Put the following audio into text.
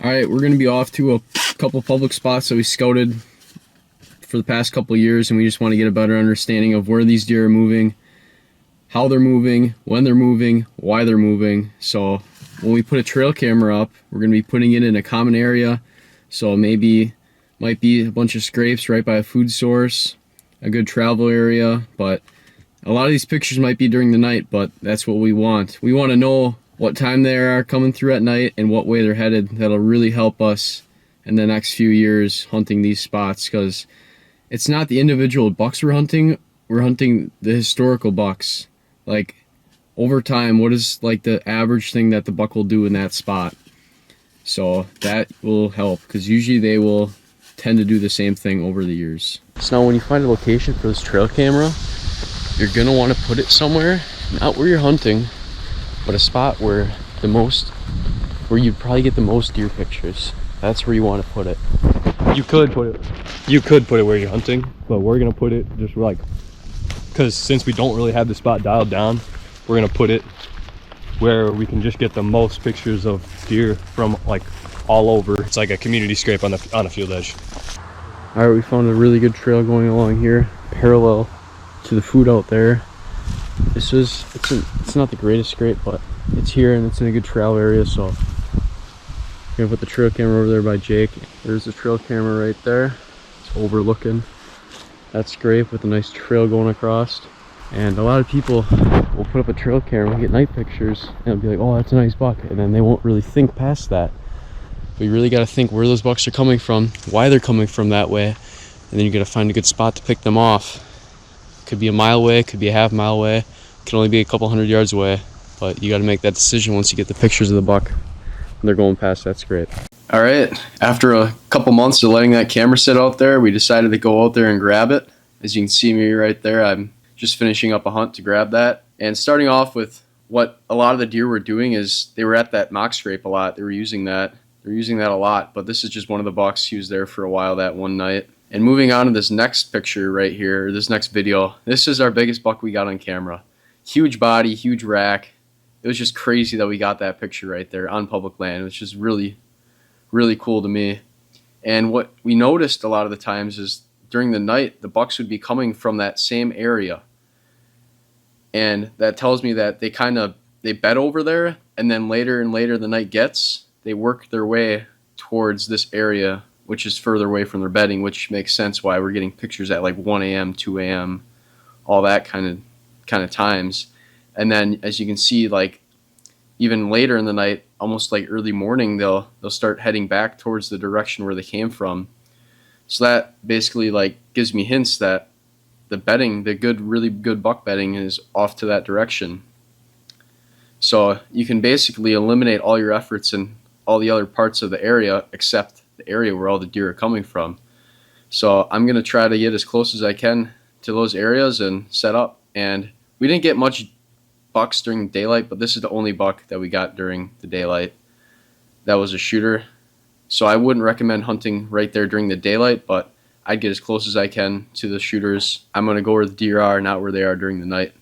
All right, we're going to be off to a couple public spots that we scouted for the past couple years, and we just want to get a better understanding of where these deer are moving, how they're moving, when they're moving, why they're moving. So when we put a trail camera up, we're going to be putting it in a common area. So maybe might be a bunch of scrapes right by a food source, a good travel area, but a lot of these pictures might be during the night, but that's what we want. We want to know what time they are coming through at night and what way they're headed. That'll really help us in the next few years hunting these spots, because it's not the individual bucks we're hunting the historical bucks. Like, over time, what is like the average thing that the buck will do in that spot? So that will help, because usually they will tend to do the same thing over the years. So now when you find a location for this trail camera, you're gonna want to put it somewhere, not where you're hunting, but a spot where you'd probably get the most deer pictures. That's where you want to put it. You could put it where you're hunting, but we're gonna put it just like, because since we don't really have the spot dialed down, we're gonna put it where we can just get the most pictures of deer from like all over. It's like a community scrape on a field edge. All right, we found a really good trail going along here, parallel to the food out there. It's not the greatest scrape, but it's here and it's in a good trail area. So I'm gonna put the trail camera over there by Jake. There's the trail camera right there. It's overlooking that scrape with a nice trail going across. And a lot of people will put up a trail camera and get night pictures and it'll be like, oh, that's a nice buck, and then they won't really think past that. But you really got to think where those bucks are coming from, why they're coming from that way, and then you got to find a good spot to pick them off. Could be a mile away, could be a half mile away, could only be a couple hundred yards away, but you got to make that decision once you get the pictures of the buck and they're going past that scrape. All right, after a couple months of letting that camera sit out there, we decided to go out there and grab it. As you can see me right there, I'm just finishing up a hunt to grab that. And starting off with what a lot of the deer were doing is they were at that mock scrape a lot. They were using that a lot, but this is just one of the bucks. He was there for a while that one night. And moving on to this next picture right here, this next video, this is our biggest buck we got on camera. Huge body, huge rack. It was just crazy that we got that picture right there on public land, which is really, really cool to me. And what we noticed a lot of the times is during the night, the bucks would be coming from that same area. And that tells me that they bed over there, and then later and later the night gets, they work their way towards this area, which is further away from their bedding, which makes sense why we're getting pictures at like 1 a.m., 2 a.m., all that kind of times. And then as you can see, like even later in the night, almost like early morning, they'll start heading back towards the direction where they came from. So that basically like gives me hints that the bedding, really good buck bedding, is off to that direction. So you can basically eliminate all your efforts in all the other parts of the area except the area where all the deer are coming from. So I'm going to try to get as close as I can to those areas and set up. And we didn't get much bucks during daylight, but this is the only buck that we got during the daylight. That was a shooter. So I wouldn't recommend hunting right there during the daylight, but I'd get as close as I can to the shooters. I'm going to go where the deer are, not where they are during the night.